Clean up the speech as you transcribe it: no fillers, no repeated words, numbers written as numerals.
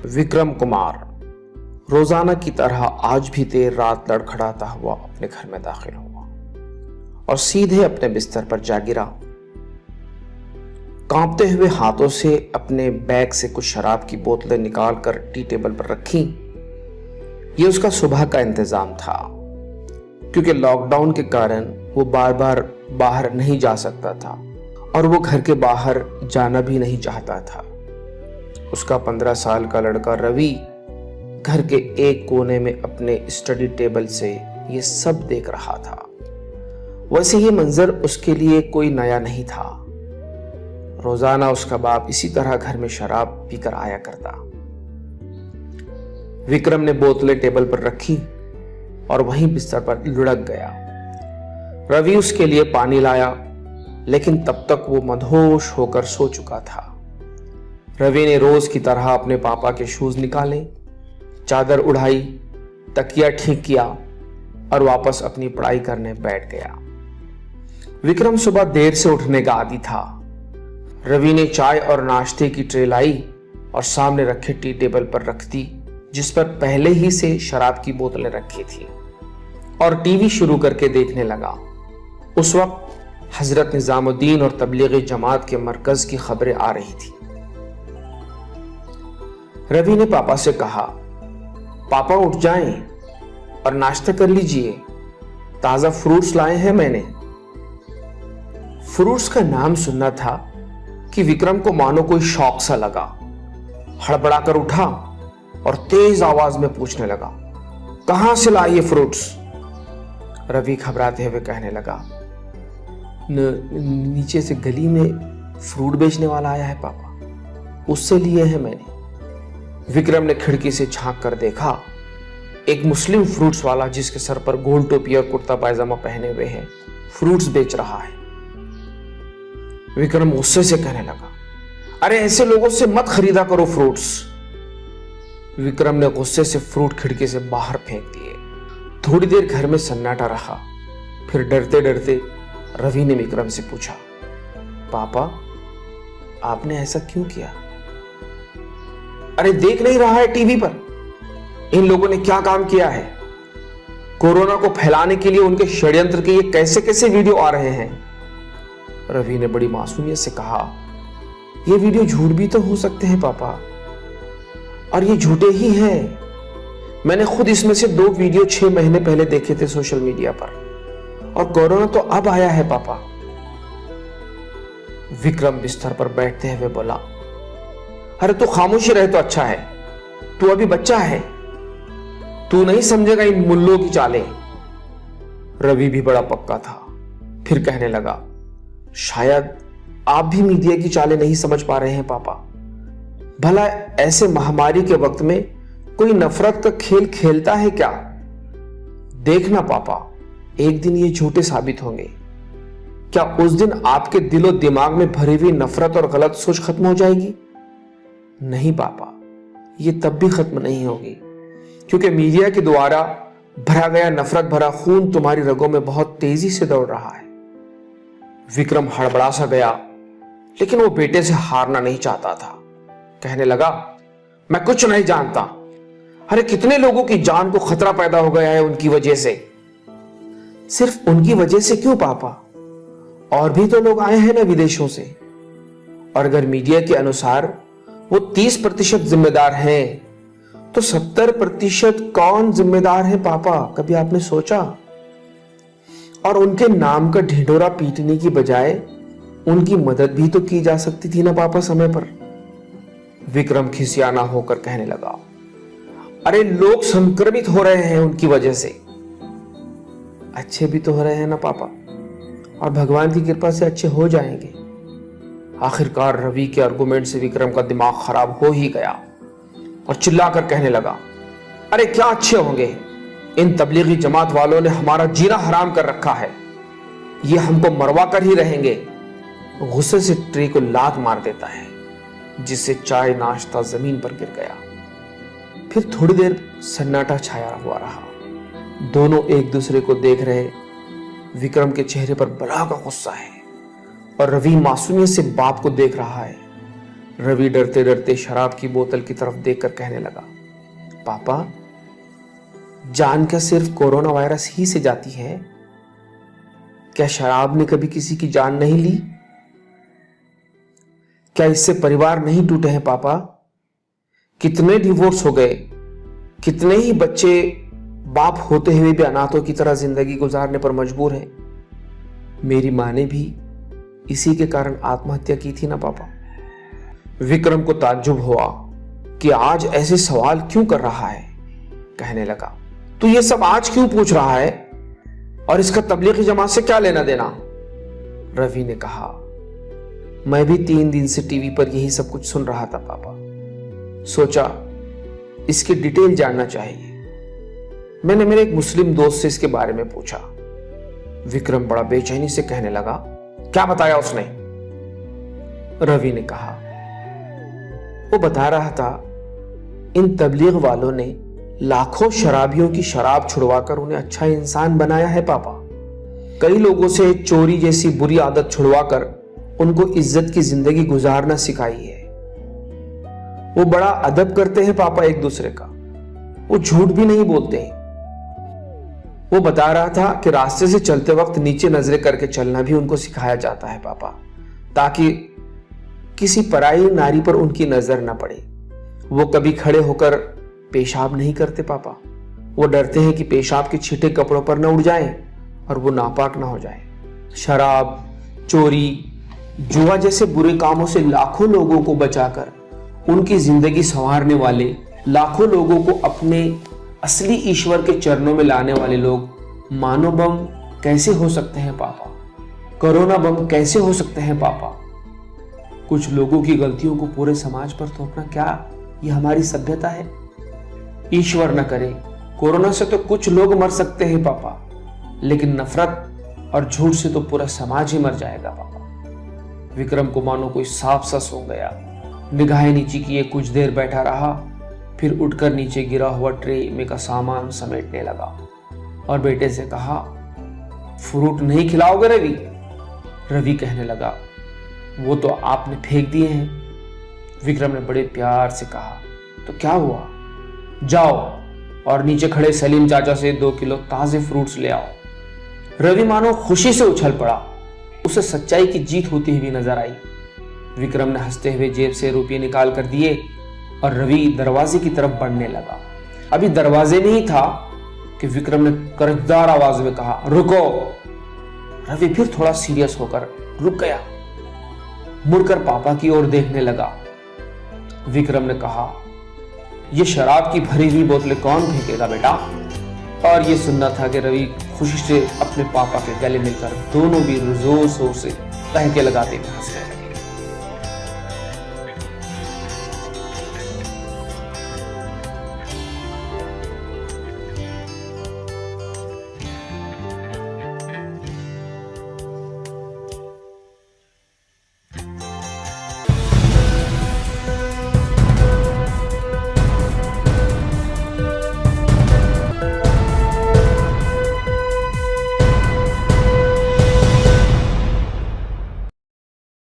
विक्रम कुमार रोजाना की तरह आज भी देर रात लड़खड़ाता हुआ अपने घर में दाखिल हुआ और सीधे अपने बिस्तर पर जा गिरा। कांपते हुए हाथों से अपने बैग से कुछ शराब की बोतलें निकालकर टी टेबल पर रखी। यह उसका सुबह का इंतजाम था, क्योंकि लॉकडाउन के कारण वो बार बार बाहर नहीं जा सकता था और वो घर के बाहर जाना भी नहीं चाहता था। उसका 15 साल का लड़का रवि घर के एक कोने में अपने स्टडी टेबल से ये सब देख रहा था। वैसे ये मंजर उसके लिए कोई नया नहीं था। रोजाना उसका बाप इसी तरह घर में शराब पीकर आया करता। विक्रम ने बोतलें टेबल पर रखी और वहीं बिस्तर पर लुढ़क गया। रवि उसके लिए पानी लाया, लेकिन तब तक वो मदहोश होकर सो चुका था। रवि ने रोज की तरह अपने पापा के शूज निकाले, चादर उड़ाई, तकिया ठीक किया और वापस अपनी पढ़ाई करने बैठ गया। विक्रम सुबह देर से उठने का आदी था। रवि ने चाय और नाश्ते की ट्रे लाई और सामने रखे टी टेबल पर रख दी, जिस पर पहले ही से शराब की बोतलें रखी थी, और टीवी शुरू करके देखने लगा। उस वक्त हजरत निजामुद्दीन और तबलीगी जमात के मरकज की खबरें आ रही थी। रवि ने पापा से कहा, पापा उठ जाएं और नाश्ता कर लीजिए, ताजा फ्रूट्स लाए हैं मैंने। फ्रूट्स का नाम सुनना था कि विक्रम को मानो कोई शौक सा लगा। हड़बड़ाकर उठा और तेज आवाज में पूछने लगा, कहां से लाए ये फ्रूट्स? रवि घबराते हुए कहने लगा, नीचे से गली में फ्रूट बेचने वाला आया है पापा, उससे लिए हैं मैंने। विक्रम ने खिड़की से झांक कर देखा, एक मुस्लिम फ्रूट्स वाला जिसके सर पर गोल टोपी और कुर्ता पायजामा पहने हुए है, फ्रूट्स बेच रहा है। विक्रम गुस्से से कहने लगा, अरे ऐसे लोगों से मत खरीदा करो फ्रूट्स। विक्रम ने गुस्से से फ्रूट खिड़की से बाहर फेंक दिए। थोड़ी देर घर में सन्नाटा रहा। फिर डरते डरते रवि ने विक्रम से पूछा, पापा आपने ऐसा क्यों किया? अरे देख नहीं रहा है टीवी पर इन लोगों ने क्या काम किया है? कोरोना को फैलाने के लिए उनके षड्यंत्र के ये कैसे कैसे वीडियो आ रहे हैं। रवि ने बड़ी मासूमियत से कहा, ये वीडियो झूठ भी तो हो सकते हैं पापा, और ये झूठे ही हैं। मैंने खुद इसमें से 2 वीडियो 6 महीने पहले देखे थे सोशल मीडिया पर, और कोरोना तो अब आया है पापा। विक्रम बिस्तर पर बैठते हुए बोला, अरे तू खामोशी रहे तो अच्छा है, तू अभी बच्चा है, तू नहीं समझेगा इन मुल्लों की चालें। रवि भी बड़ा पक्का था। फिर कहने लगा, शायद आप भी मीडिया की चालें नहीं समझ पा रहे हैं पापा। भला ऐसे महामारी के वक्त में कोई नफरत का खेल खेलता है क्या? देखना पापा, एक दिन ये झूठे साबित होंगे। क्या उस दिन आपके दिलो दिमाग में भरी हुई नफरत और गलत सोच खत्म हो जाएगी? नहीं पापा, ये तब भी खत्म नहीं होगी, क्योंकि मीडिया के द्वारा भरा गया नफरत भरा खून तुम्हारी रगों में बहुत तेजी से दौड़ रहा है। विक्रम हड़बड़ा सा गया, लेकिन वो बेटे से हारना नहीं चाहता था। कहने लगा, मैं कुछ नहीं जानता। अरे कितने लोगों की जान को खतरा पैदा हो गया है उनकी वजह से। सिर्फ उनकी वजह से क्यों पापा, और भी तो लोग आए हैं ना विदेशों से। और अगर मीडिया के अनुसार वो 30% जिम्मेदार हैं, तो 70% कौन जिम्मेदार है पापा? कभी आपने सोचा? और उनके नाम का ढिंढोरा पीटने की बजाय उनकी मदद भी तो की जा सकती थी ना पापा समय पर। विक्रम खिसियाना होकर कहने लगा, अरे लोग संक्रमित हो रहे हैं उनकी वजह से। अच्छे भी तो हो रहे हैं ना पापा, और भगवान की कृपा से अच्छे हो जाएंगे। आखिरकार रवि के आर्गुमेंट से विक्रम का दिमाग खराब हो ही गया और चिल्लाकर कहने लगा, अरे क्या अच्छे होंगे? इन तबलीगी जमात वालों ने हमारा जीना हराम कर रखा है, ये हमको मरवा कर ही रहेंगे। गुस्से से ट्रे को लात मार देता है, जिससे चाय नाश्ता जमीन पर गिर गया। फिर थोड़ी देर सन्नाटा छाया हुआ रहा। दोनों एक दूसरे को देख रहे। विक्रम के चेहरे पर बड़ा का गुस्सा है और रवि मासूमियत से बाप को देख रहा है। रवि डरते डरते शराब की बोतल की तरफ देखकर कहने लगा, पापा, जान क्या सिर्फ कोरोना वायरस ही से जाती है? क्या शराब ने कभी किसी की जान नहीं ली? क्या इससे परिवार नहीं टूटे हैं पापा? कितने डिवोर्स हो गए, कितने ही बच्चे बाप होते हुए भी अनाथों की तरह जिंदगी गुजारने पर मजबूर हैं। मेरी माँ ने भी इसी के कारण आत्महत्या की थी ना पापा। विक्रम को ताज्जुब हुआ कि आज ऐसे सवाल क्यों कर रहा है। कहने लगा, तू ये सब आज क्यों पूछ रहा है और इसका तबलीगी जमात से क्या लेना देना? रवि ने कहा, मैं भी 3 दिन से टीवी पर यही सब कुछ सुन रहा था पापा। सोचा इसकी डिटेल जानना चाहिए। मैंने मेरे एक मुस्लिम दोस्त से इसके बारे में पूछा। विक्रम बड़ा बेचैनी से कहने लगा, क्या बताया उसने? रवि ने कहा, वो बता रहा था इन तबलीग वालों ने लाखों शराबियों की शराब छुड़वाकर उन्हें अच्छा इंसान बनाया है पापा। कई लोगों से चोरी जैसी बुरी आदत छुड़वाकर उनको इज्जत की जिंदगी गुजारना सिखाई है। वो बड़ा अदब करते हैं पापा एक दूसरे का। वो झूठ भी नहीं बोलते हैं। वो बता रहा था कि रास्ते से चलते वक्त नीचे नजरें करके चलना भी उनको सिखाया जाता है पापा, ताकि किसी पराई नारी पर उनकी नजर न पड़े। वो कभी खड़े होकर पेशाब नहीं करते पापा। वो डरते हैं कि पेशाब के छींटे कपड़ों पर न उड़ जाए और वो नापाक ना हो जाए। शराब, चोरी, जुआ जैसे बुरे कामों से लाखों लोगों को बचाकर उनकी जिंदगी संवारने वाले, लाखों लोगों को अपने असली ईश्वर के चरणों में लाने वाले लोग मानो बम कैसे हो सकते हैं पापा? कोरोना बम कैसे हो सकते हैं पापा? कुछ लोगों की गलतियों को पूरे समाज पर थोपना, क्या ये हमारी सभ्यता है? ईश्वर न करे, कोरोना से तो कुछ लोग मर सकते हैं पापा, लेकिन नफरत और झूठ से तो पूरा समाज ही मर जाएगा पापा। विक्रम को मानो कोई सांप सा सूंघ गया। निगाहें नीचे किए कुछ देर बैठा रहा, फिर उठकर नीचे गिरा हुआ ट्रे में का सामान समेटने लगा और बेटे से कहा, फ्रूट नहीं खिलाओगे रवि? रवि कहने लगा, वो तो आपने फेंक दिए हैं। विक्रम ने बड़े प्यार से कहा, तो क्या हुआ? जाओ और नीचे खड़े सलीम चाचा से 2 किलो ताजे फ्रूट्स ले आओ। रवि मानो खुशी से उछल पड़ा। उसे सच्चाई की जीत होती हुई नजर आई। विक्रम ने हंसते हुए जेब से रुपये निकाल कर दिए और रवि दरवाजे की तरफ बढ़ने लगा। अभी दरवाजे में ही था कि विक्रम ने कर्जदार आवाज में कहा, रुको। रवि फिर थोड़ा सीरियस होकर रुक गया। मुड़कर पापा की ओर देखने लगा। विक्रम ने कहा, ये शराब की भरी हुई बोतलें कौन फेंकेगा बेटा? और ये सुनना था कि रवि खुशी से अपने पापा के गले मिलकर दोनों भी जोर शोर से तहके लगाते हुए हंस रहे।